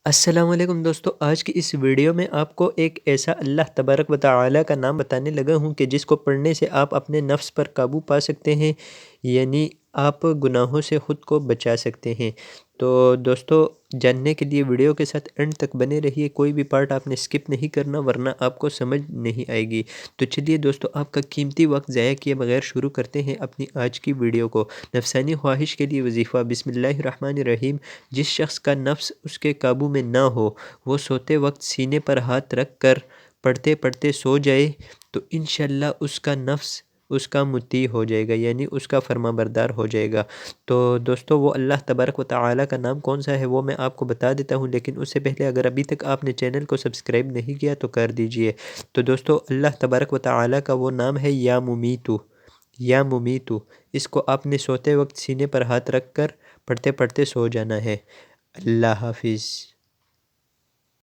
السلام علیکم دوستو، آج کی اس ویڈیو میں آپ کو ایک ایسا اللہ تبارک و تعالی کا نام بتانے لگا ہوں کہ جس کو پڑھنے سے آپ اپنے نفس پر قابو پا سکتے ہیں، یعنی آپ گناہوں سے خود کو بچا سکتے ہیں۔ تو دوستو، جاننے کے لیے ویڈیو کے ساتھ اینڈ تک بنے رہیے، کوئی بھی پارٹ آپ نے سکپ نہیں کرنا ورنہ آپ کو سمجھ نہیں آئے گی۔ تو چلیے دوستو، آپ کا قیمتی وقت ضائع کیے بغیر شروع کرتے ہیں اپنی آج کی ویڈیو کو۔ نفسانی خواہش کے لیے وظیفہ۔ بسم اللہ الرحمن الرحیم۔ جس شخص کا نفس اس کے قابو میں نہ ہو، وہ سوتے وقت سینے پر ہاتھ رکھ کر پڑھتے پڑھتے سو جائے تو انشاءاللہ اس کا نفس اس کا مطیع ہو جائے گا، یعنی اس کا فرما بردار ہو جائے گا۔ تو دوستو، وہ اللہ تبارک و تعالی کا نام کون سا ہے وہ میں آپ کو بتا دیتا ہوں، لیکن اس سے پہلے اگر ابھی تک آپ نے چینل کو سبسکرائب نہیں کیا تو کر دیجئے۔ تو دوستو، اللہ تبارک و تعالی کا وہ نام ہے یا ممیتو، یا ممیتو۔ اس کو آپ نے سوتے وقت سینے پر ہاتھ رکھ کر پڑھتے پڑھتے سو جانا ہے۔ اللہ حافظ۔